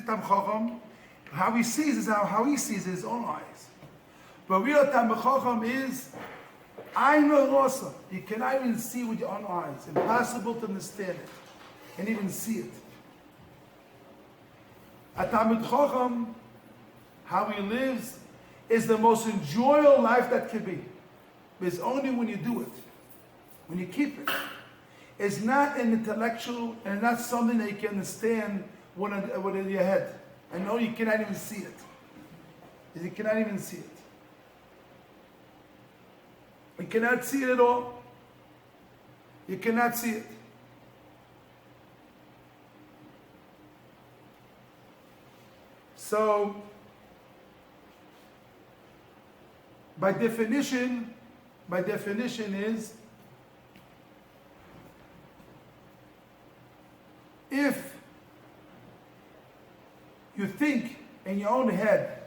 Tam Chacham, how he sees is how he sees his own eyes. But real Tam Chacham is Ain Rosa. You cannot even see with your own eyes. Impossible to understand it and even see it. A Talmid Chacham, how he lives, is the most enjoyable life that can be. But it's only when you do it, when you keep it. It's not an intellectual and not something that you can understand within your head. I know you cannot even see it. You cannot even see it. You cannot see it at all. You cannot see it. So, by definition is, if you think in your own head,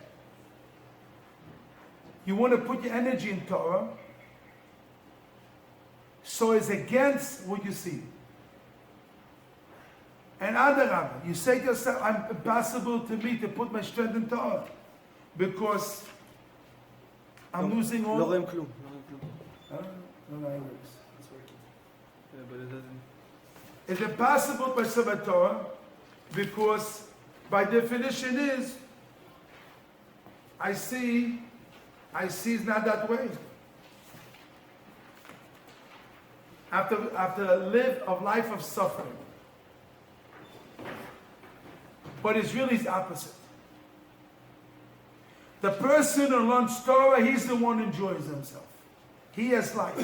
you want to put your energy in Torah, so it's against what you see. And Adarabah, you say to yourself, it's impossible to me to put my strength in Torah because I'm losing all. לא רואים כלום. No, it works. It's working. Yeah, but it doesn't. It's impossible by Shabbat Torah because by definition is I see it's not that way. After live a life of suffering. But it's really the opposite. The person who learns Torah, he's the one who enjoys himself. He has life.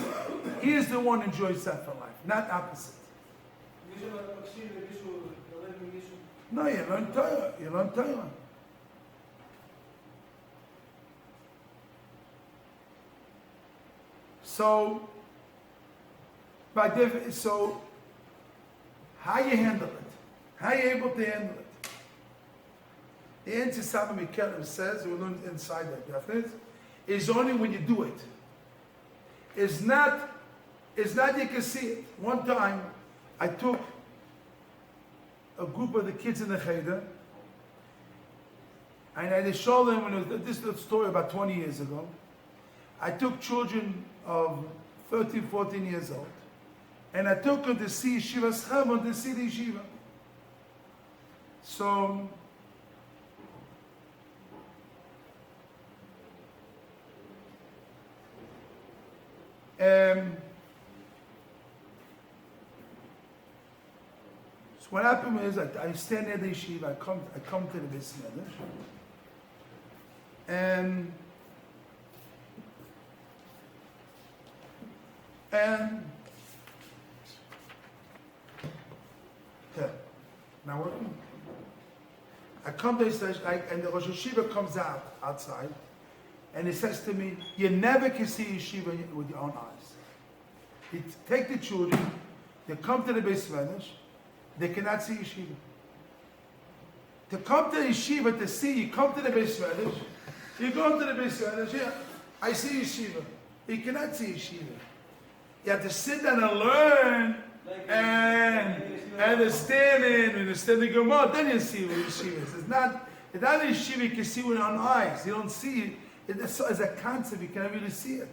He is the one who enjoys that for life, not opposite. No, you learn Torah. You learn Torah. So, so how you handle it? How you able to handle it? The answer Saba Mikelim says, we learned inside that definite, is only when you do it. It's not you can see it. One time, I took a group of the kids in the Cheder, and I showed them, this is a story about 20 years ago. I took children of 13, 14 years old, and I took them to see Yeshiva's Chabon, to see the Yeshiva. So, so what happened is I stand near the yeshiva, I come to the Beis Medrash, and yeah, now what? I come to the and the Rosh Yeshiva comes outside, and he says to me, you never can see yeshiva with your own eyes. You take the children, they come to the Beis Medrash, they cannot see yeshiva. To come to the yeshiva to see, you come to the Beis Medrash, you go to the Beis Medrash, yeah, I see yeshiva. You cannot see yeshiva. You have to sit down and learn and understand the Gemara, then you see what yeshiva is. It's not a yeshiva you can see with your own eyes. You don't see it. It's as a concept, you can't really see it.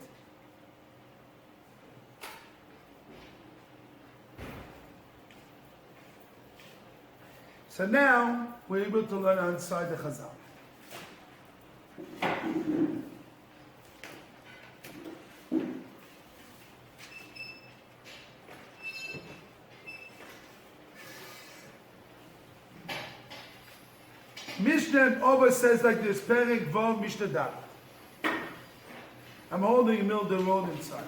So now we're able to learn inside the Chazal. Mishnah over says like this, Perek Vav Mishnah Dal. I'm holding a middle of the road inside.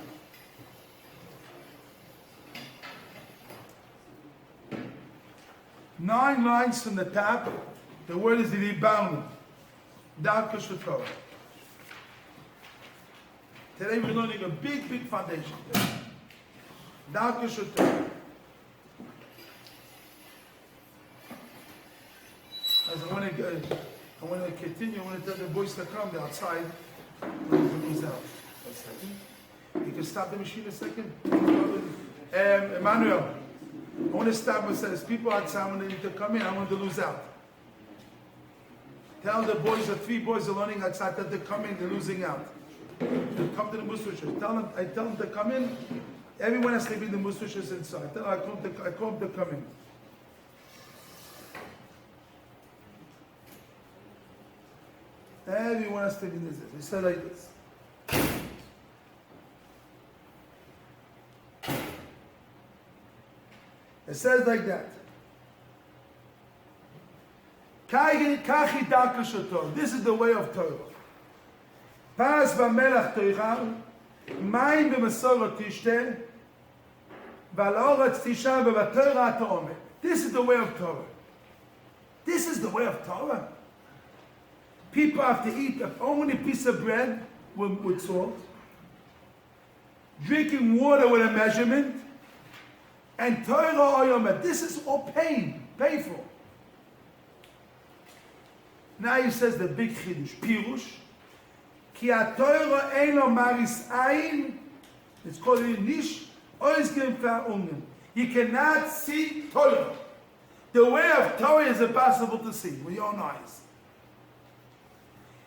Nine lines from the top, the word is rebound. Darka Torah. Today we're learning a big foundation. Darka Torah. As I want to continue, I want to tell the boys to come. They're outside. He's out. A second. You can stop the machine a second. Emmanuel, I want to stop and say, there's people outside when they need to come in. I want to lose out. Tell the boys, the 3 boys are learning outside that they're coming, they're losing out. They come to the Mussar. I tell them to come in. Everyone has to be the Mussar inside. I call them to come in. Everyone has to be in this. He said like this. It says like that. This is the way of Torah. Pas v'melach Torah, mayim b'masorot tishte, v'al'oretz tisha v'v'torah ta'omer. This is the way of Torah. This is the way of Torah. People have to eat only a piece of bread with salt, drinking water with a measurement, and Torah oyomer. This is all painful. Now he says the big chidush, pirush, ki ha-Torah ein lo maris ein, it's called nish oizgem verungen. You cannot see Torah. The way of Torah is impossible to see with your own eyes.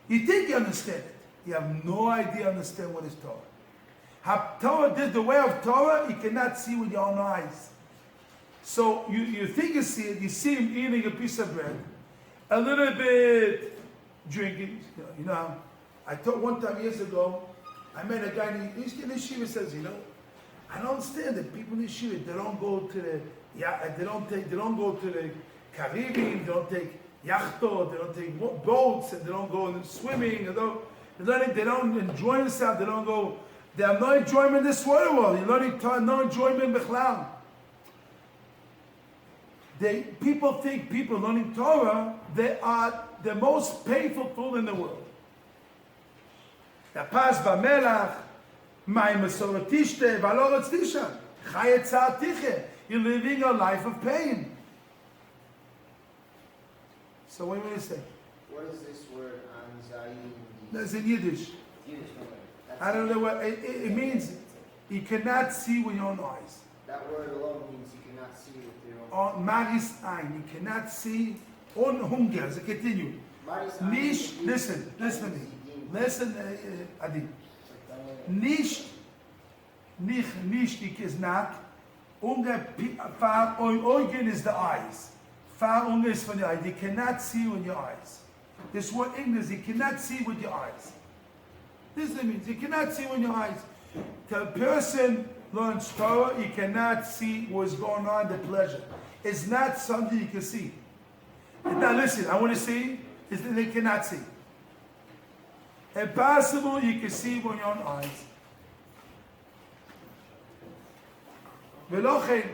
You think you understand it. You have no idea understand what is Torah. Torah, the way of Torah, you cannot see with your own eyes. So you think you see it, you see him eating a piece of bread, a little bit drinking. You know, I thought one time years ago, I met a guy in Yeshiva says, I don't understand that people in Yeshiva, they don't go to they don't go to the Caribbean, they don't take yachtot, they don't take boats, and they don't go swimming, they don't enjoy themselves, they have no enjoyment in this world, no enjoyment b'chlal. People think people learning Torah, they are the most painful fool in the world. Pas v'melach, mayim b'masorot tishte, v'al'oretz tisha, chayet tzar tiche. You're living a life of pain. So what do you say? What is this word anxiety? That's in Yiddish. I don't know what it means. You cannot see with your own eyes. That word alone means you cannot see with your own On maris ein, you cannot see. On hunger, so continue. Nish, listen to me. Listen, Adi. Nish is not. Unge far oigen is the eyes. Far unge is from the eyes. You cannot see with your eyes. This word English, you cannot see with your eyes. This means you cannot see with your eyes. The person learns Torah, you cannot see what's going on, the pleasure. It's not something you can see. Now listen, I want to see, is that they cannot see. Impossible you can see with your own eyes. ולכן,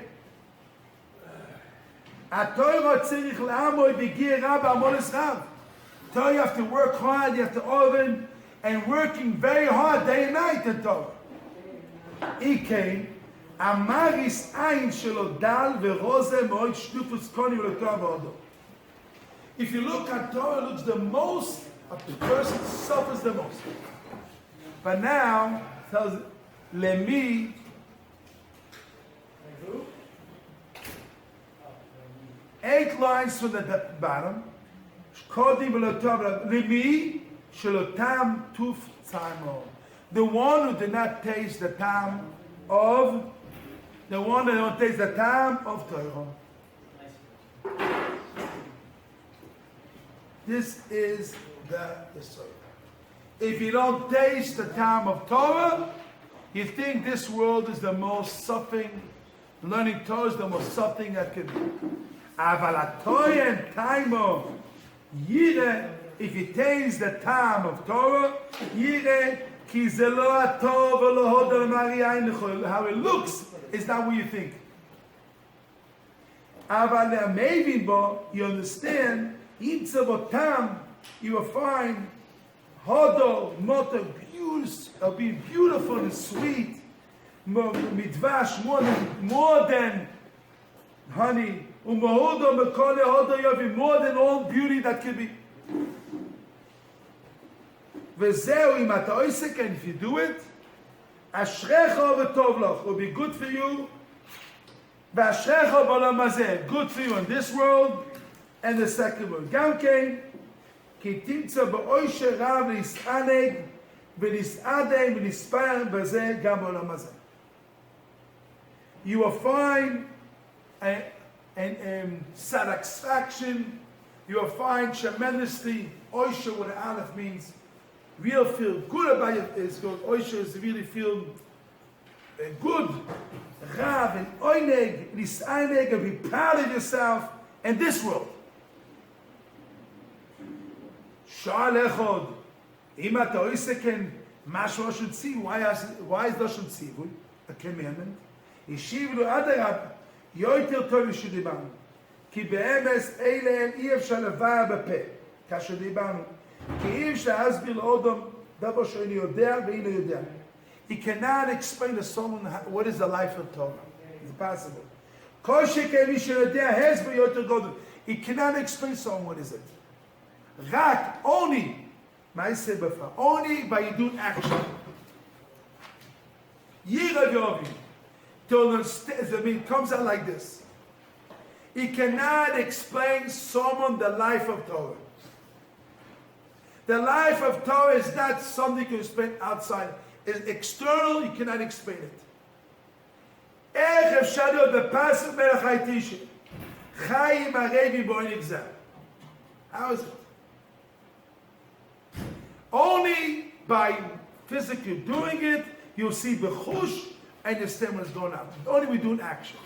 התורה צריך לעמוד בגיר רב בעמולס רב. Torah, you have to work hard, you have to oven, and working very hard day and night in Torah. המריס עין שלו דל ורוזה מאוד שטופוס קוני ולתורה ועודו. If you look at Torah, it looks the most, a person suffers the most. But now, it tells Lemi, 8 lines from the bottom. The one who did not taste the time of Torah. This is the story. If you don't taste the time of Torah, you think this world is the most suffering. Learning Torah is the most suffering that could be. If you taste the time of Torah, how it looks is not what you think. You understand, you will find Hodo, Moto, being beautiful and sweet, Midvash, more than honey, more than all beauty that can be. And if you do it, will be good for you. Good for you in this world and the second world. כי תמצא באושר רב להסענג ולהסעדם ולהספר בזה גם בעולם הזה. You will find satisfaction, you will find tremendously, oisha with an aleph means real feel good about it. It's called oisha is to really feel good. Rav and oineg, nis'aneg, and be proud of yourself in this world. Sha'al echod, ima ta oiseken, mash Lashon Tzivui. Why is Lashon Tzivui a commandment? Yeshiva lo adarab, yoiter tov yeshudibanu. כי באמס אלה אי אפשר לבאר בפה, כאשר דיברנו. כי אי אפשר להסביר לאודם דבר שאינו יודע ואינו יודע. He cannot explain to someone what is the life of Torah. It's impossible. כל שכן מי שיודע הסבר יותר גדול. He cannot explain to someone what is it. רק, only, מה יעשה בפעם? Only by you doing action. ירא ואוהבים. It comes out like this. He cannot explain someone the life of Torah. The life of Torah is not something you can explain outside. It's external, you cannot explain it. How is it? Only by physically doing it, you'll see bechush and your stem is going out. Only we do an action.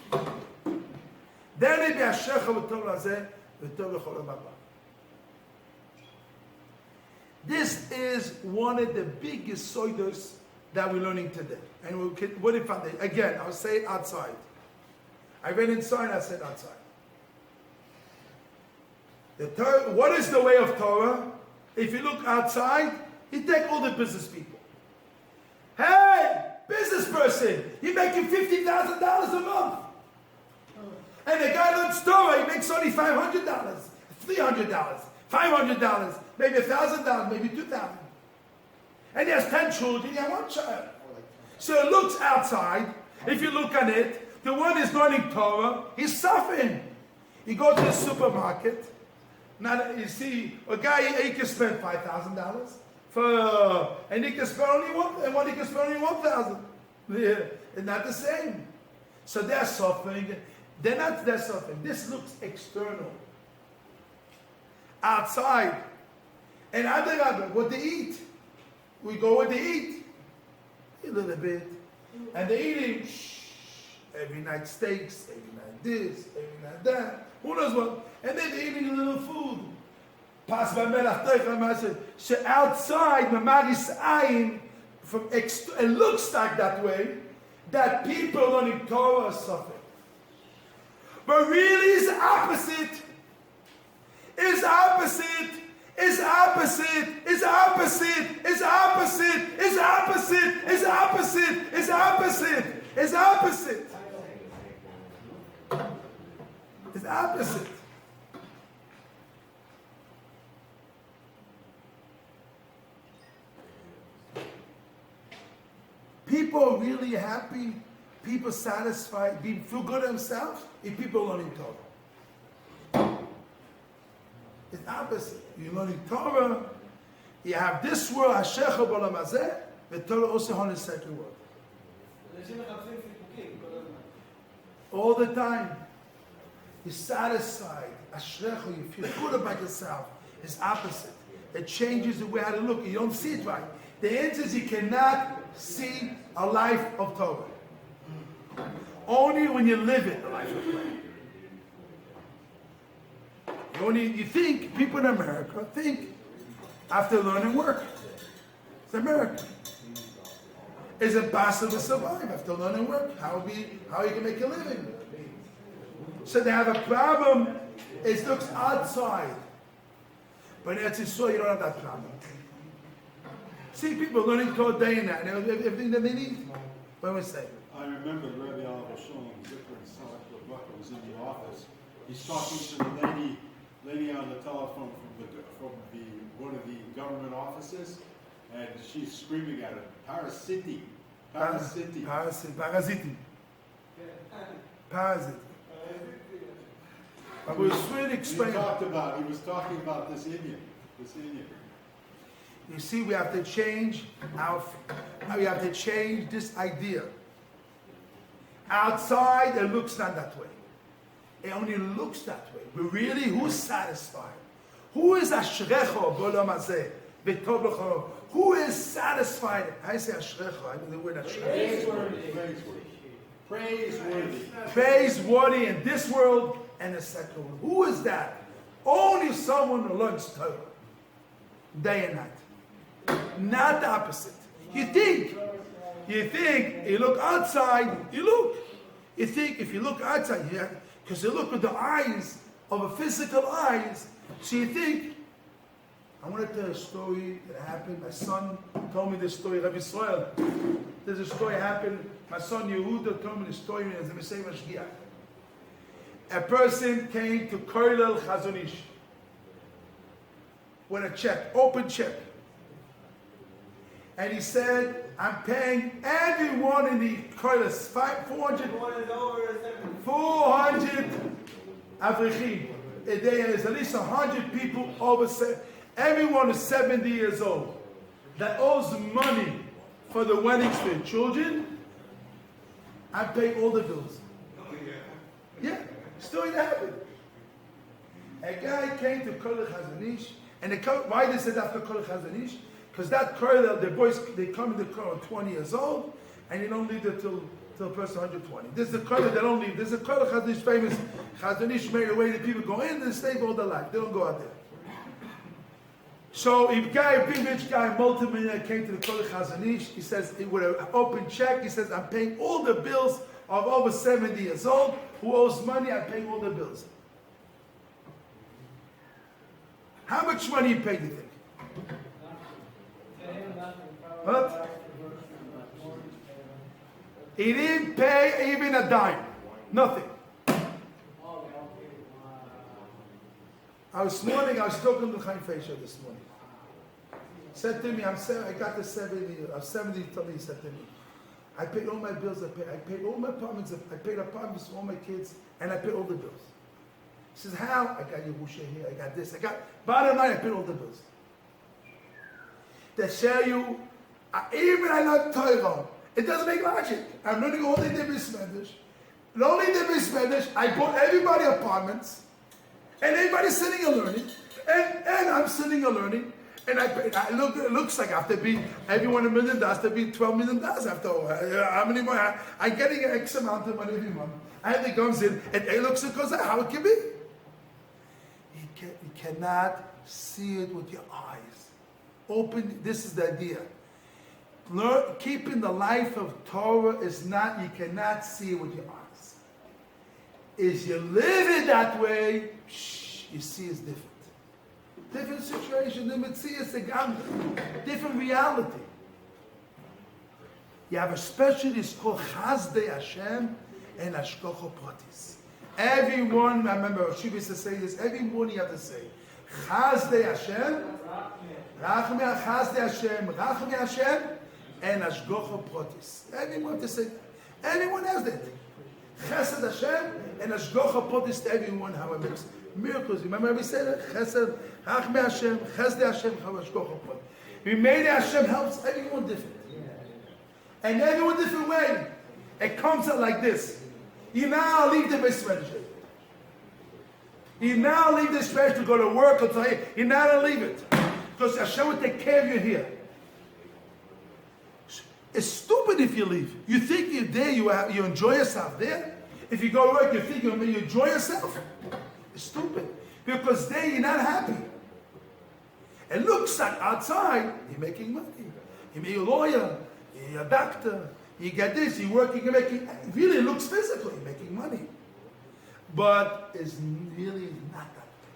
This is one of the biggest soidos that we're learning today. And what if again, I'll say it outside. I read inside, I said outside. What is the way of Torah? If you look outside, you take all the business people. Hey, business person, you're making $50,000 a month. And the guy learns Torah, he makes only $500, $300, $500, maybe $1,000, maybe $2,000. And he has 10 children, he has 1 child. So it looks outside, if you look at it, the one is learning Torah, he's suffering. You go to the supermarket, now you see a guy, he can spend $5,000 and he can spend only one, he can spend only $1,000. Yeah, it's not the same. So they're suffering. They're not there suffering. This looks external. Outside. And other what they eat. We go where they eat. A little bit. And they're eating every night steaks, every night this, every night that. Who knows what? And then they're eating a little food. Pass by Melach. So outside, Mamaris Ayin, it looks like that way, that people learning Torah are suffering. But really it's opposite. It's opposite. It's opposite. It's opposite. It's opposite. It's opposite. It's opposite. It's opposite. It's opposite. It's opposite. People are really happy. People satisfied, feel good themselves, if people learning Torah. It's opposite. You're learning Torah, you have this world, Hashecha b'olam hazeh, the Torah also on the second world. All the time. You're satisfied. Ashrecha, you feel good about yourself. It's opposite. It changes the way how to look. You don't see it right. The answer is you cannot see a life of Torah. Only when you live it, the life of Torah. You think, people in America think after learning work. It's America. Is it possible to survive after learning work? How you can make a living? So they have a problem. It looks outside. But in Eretz Yisrael, you don't have that problem. See people learning Torah day and night, and everything that they need. What do we say? I remember Rabbi Shlomo was in the office. He's talking to the lady on the telephone from one of the government offices, and she's screaming at him, "Parasiti, parasiti, parasiti, parasiti." But we should explain. He was talking about this Indian. It's in you. You see, we have to change this idea. Outside, it looks not that way. It only looks that way. But really, who's satisfied? Who is ashrecho b'olam hazeh v'tov l'cholo? Who is satisfied? I say ashrecho. I mean the word ashrecho. Praiseworthy. Praiseworthy in this world and the second world. Who is that? Only someone who learns Torah day and night. Not the opposite. You think, you look outside, you think if you look outside, because you look with the eyes of a physical eyes, so you think, I want to tell a story that happened. My son told me this story, Rabbi Israel. There's a story happened. My son Yehuda told me the story as the Messiah Mashgiach. A person came to Koilel Chazonish with a check, open check. And he said, I'm paying everyone in the Koilel 400 Avrichim. There is at least 100 people over, everyone is 70 years old that owes money for the weddings for their children. I pay all the bills. Yeah, story that happened. A guy came to Koilel Chazonish, and why they said after Koilel Chazonish? Because that Koilel, the boys, they come in the Koilel 20 years old, and you don't leave it till a person 120. There's a Koilel they don't leave. There's a Koilel Chazonish famous. Chazonish made a way that people go in and stay for all their life. They don't go out there. So a big rich guy, multi-millionaire, came to the Koilel Chazonish. He says, with an open check, he says, I'm paying all the bills of over 70 years old. Who owes money, I'm paying all the bills. How much money you paid, do you think? What? He didn't pay even a dime. Nothing. I was talking to Chaim Feisher this morning. He said to me, I got to 70, I'm 70 till he said to me, I paid all my bills, I paid all my apartments, I paid apartments for all my kids, and I paid all the bills. He says, how? I got Yerusha here, I got this, bottom line, I paid all the bills. They show you, even I love Torah, it doesn't make logic. I'm learning all the Dibis Medish. Not only Dibis Medish, I bought everybody apartments, and everybody's sitting and learning, and I'm sitting and learning, and it looks like I have to be, everyone $1 million has to be $12 million after all. How many more? I'm getting an X amount of money every month. And it comes in, and it looks and goes, how it can be? You cannot see it with your eyes. Open, this is the idea. Keeping the life of Torah is not, you cannot see it with your eyes. Is you live it that way, you see it's different. Different situation, different reality. You have a specialty called Chazdei Hashem and Hashgacha Pratis. Everyone, I remember Yeshiva used to say this, every morning you have to say, Chazdei Hashem, Rachmi Chazdei Hashem, Rachmi Hashem, and Hashgacha Pratis. Everyone have to say that. Everyone has that. Chesed Hashem and Hashgacha Pratis to everyone have a mix. Miracles. Remember we said it? Chesed, Rachmi Hashem, Chesed Hashem, Hashgacha Pratis. Remaining Hashem helps everyone different. And everyone different way. It comes out like this. You now leave the base meditation. You now leave this place to go to work or to here. You now don't leave it. Because Hashem will take care of you here. It's stupid if you leave. You think you're there, you enjoy yourself there. If you go to work, you think you enjoy yourself. It's stupid. Because there you're not happy. It looks like outside, you're making money. You're a lawyer, you're a doctor, you get this, you're working, you're making, it really looks physical, you're making money. But it's really not that way.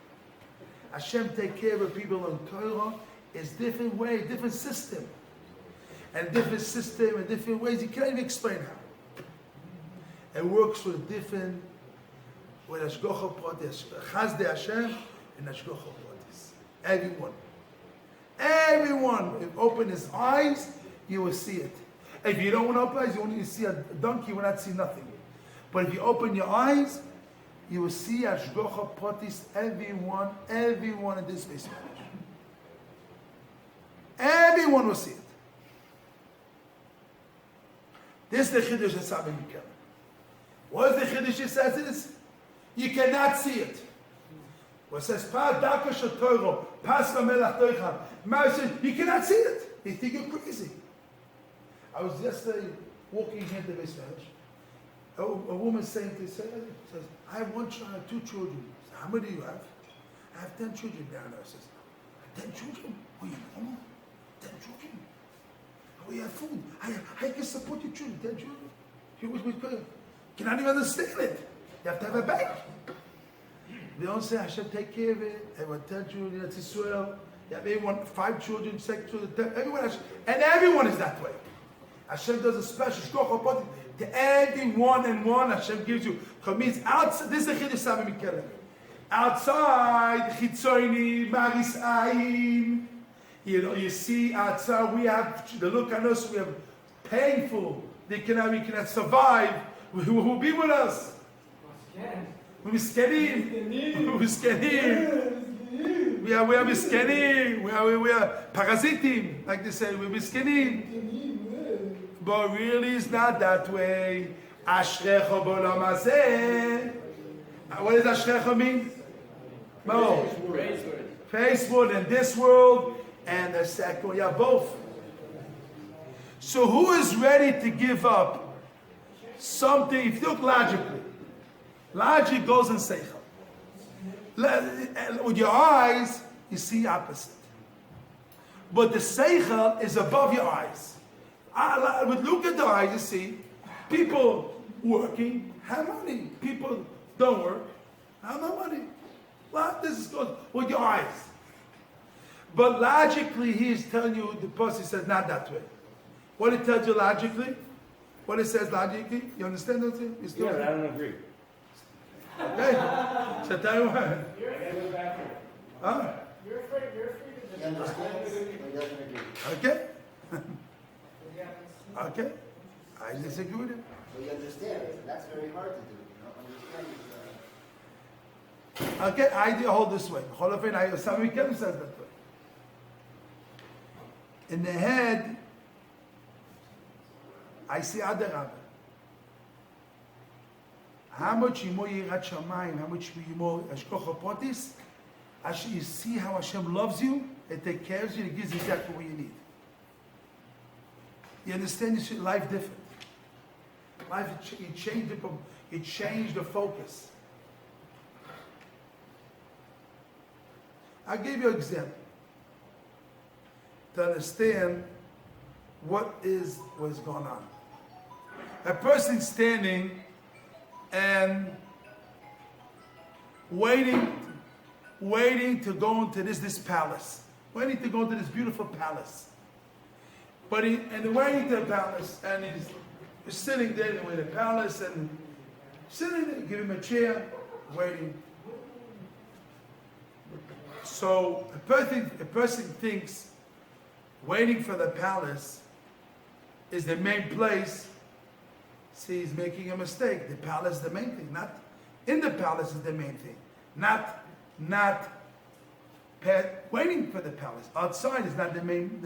Hashem take care of people on Torah is different way, different system. And different system and different ways, you can't even explain how. It works with different, with Hashgacha Pratis, Chazdei Hashem and Hashgacha Pratis. Everyone. Everyone, if open his eyes, you will see it. If you don't want to open eyes, you only see a donkey, you will not see nothing. But if you open your eyes, you will see Hashgacha Pratis, everyone in this space. everyone will see it. This is the Chiddush of Sabbath Mikkel. What is the Chiddush? It says this. You cannot see it. What says, Pa Daka Shatoro, Pas Melach Toicham. Mary says, you cannot see it. They think you're crazy. I was yesterday walking here to Beis Medrash. A woman saying to says, I have one child, 2 children. I said, how many do you have? I have 10 children down there. I says, 10 children? Oh, you normal? 10 children? Oh, you have food. I can support your children, 10 children. You cannot even understand it. You have to have a bank. They don't say, I should take care of it. I want 10 children, that's Israel. Yeah, they want 5 children, 6 children, 10. Everyone has, and everyone is that way. Hashem does a special shkoch to everyone and one Hashem gives you. Because it means outside, this is the Chiddush Sabbath Mikkel. Outside, Chitzoini, Maris Ayin. You see outside, we have, the look on us, we have painful. We cannot survive. Who will be with us? We're scared. We're scared. We are miskenim. We are parasitim, like they say. We're miskenim. But really, it's not that way. Ashrecha b'olam hazeh. What does ashrecha mean? No. Face world in this world and the second. Yeah, both. So who is ready to give up something? If you look logically, logic goes in seichel. With your eyes, you see opposite. But the seichel is above your eyes. With look at the eyes, you see people working have money. People don't work have no money. Well, this is good with your eyes. But logically, he is telling you, the person says not that way. What it tells you logically, what it says logically, you understand that? You still I don't agree. Okay. So tell you what. Huh? He understands, but he doesn't agree. Okay. Okay. I disagree with him. But you understand, that's very hard to do. Understand Okay, I hold this way. Some Mikkel says that way. In the head, I see Adarabah. How much more Yirat Shamayim, how much more Ashkocha Potis, you see how Hashem loves you, it takes care of you, it gives you exactly what you need. You understand this life different. Life, you change the focus. I'll give you an example to understand what is going on. A person standing and waiting to go into this palace, waiting to go into this beautiful palace. But waiting to the palace, and he's sitting there in the palace and sitting there, give him a chair, waiting. So a person thinks waiting for the palace is the main place. See, he's making a mistake. The palace is the main thing. Not in the palace is the main thing. Not waiting for the palace. Outside is not the main,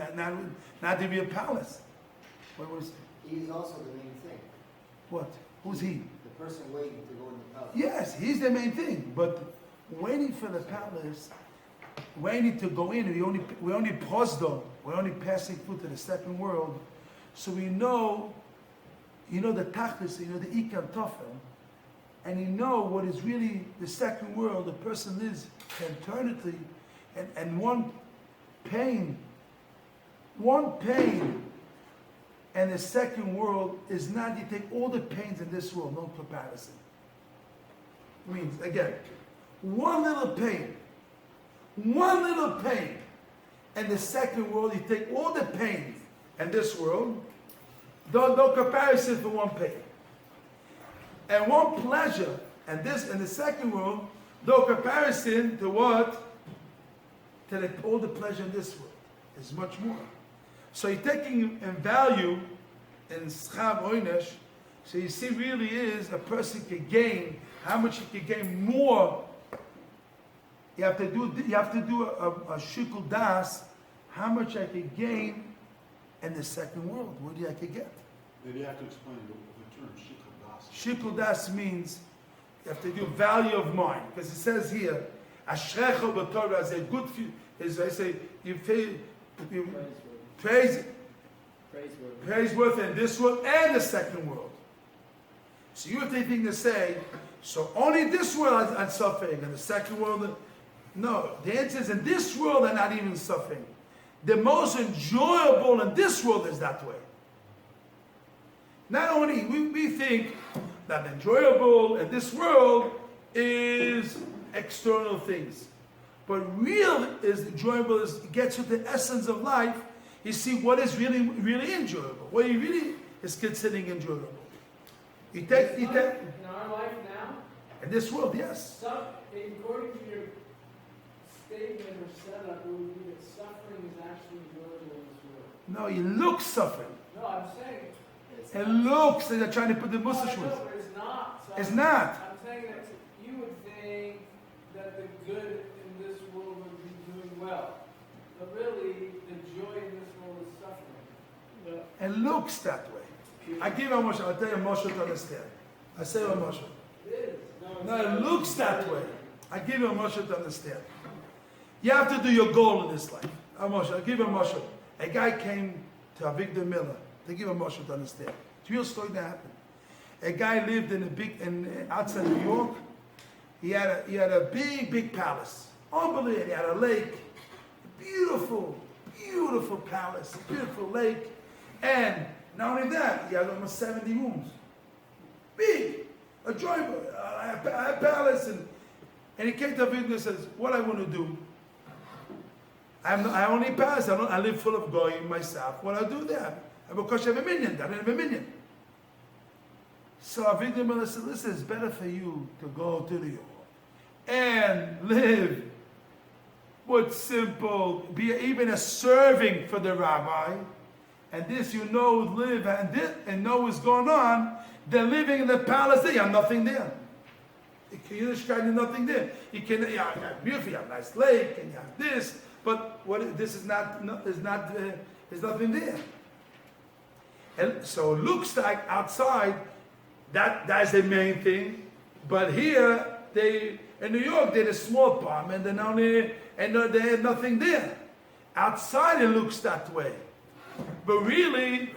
not the real palace. What was it? He's also the main thing. What? Who's he? The person waiting to go in the palace. Yes, he's the main thing. But waiting for the palace, waiting to go in, we only prosdo, we're only passing through to the second world. So we know, the tachlis, the ikam tofel, and you know what is really the second world. The person lives eternity, and one pain, and the second world is not, you take all the pains in this world, no comparison. It means, again, one little pain, and the second world, you take all the pain in this world, no comparison for one pain. And one pleasure, and the second world, no comparison to what? To all the pleasure in this world. Is much more. So you're taking in value in Schab Oynesh, so you see really is a person can gain, how much he can gain more. You have to do a shikul das, how much I could gain in the second world. What do I could get? Then you have to explain the term shikul das. Shikul das means you have to do value of mind, because it says here, Ashrecha b'Torah is a good. Is I say you praise praiseworthy in this world and the second world. So you have anything to say. So only this world I'm suffering, and the second world, no. The answer is in this world I'm not even suffering. The most enjoyable in this world is that way. Not only we think that enjoyable in this world is external things, but real is enjoyable is gets to the essence of life. You see what is really enjoyable. What you really is considering enjoyable. You take in our life now. in this world, yes. According to your statement or setup, it would be that suffering is actually enjoyable in this world. No, you look suffering. No, I'm saying It looks like they're trying to put the Mussar shoes. but it's not. So It's not. I'm saying that you would think that the good in this world would be doing well, but really the joy in this world is suffering. It looks that way. I give you a Moshe. I'll tell you a Moshe to understand. I say a Moshe. It is. No, it looks that way. I give you a Moshe to understand. You have to do your goal in this life. A Moshe. I give you a Moshe. A guy came to Avigdor Miller. They give a Moshe to understand. It's a real story that happened. A guy lived in outside New York. He had a big palace. Unbelievable. He had a lake. A beautiful palace. A beautiful lake. And not only that, he had almost 70 rooms. Big. Enjoyable. A palace. And he came to Avigdor and says, what I want to do, I only pass. I live full of goyim myself. What I do there? Because I have a minion. I don't have a minion. So Avigdor Miller said, listen, it's better for you to go to New York and live with simple, be even a serving for the rabbi, and this you know live and know what's going on, than living in the palace there. You have nothing there. Yiddishkeit is nothing there. You have beautiful, you have a nice lake, and you have this, but this is there's nothing there. And so it looks like outside that's the main thing, but here in New York they had a small apartment and they had nothing there. Outside it looks that way, but really,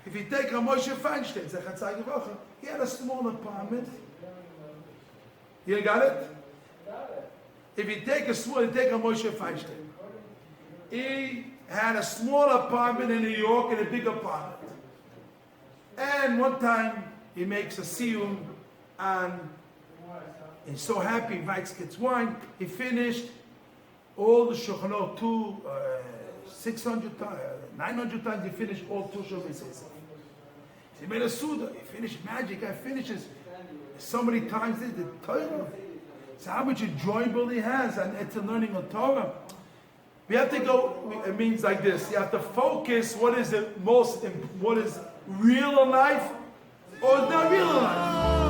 if you take a Moshe Feinstein, he had a small apartment. You got it? If you take a Moshe Feinstein, he had a small apartment in New York and a big apartment. And one time he makes a Shiur and he's so happy, invites kids wine. He finished all the Shulchan 600 times, 900 times he finished all two Shulchan. He made a Suda, he finished magic, guy finishes so many times the Torah. So how much enjoyable he has, and it's a learning of Torah. We have to go, it means like this, you have to focus what is real in life, or is not real in life.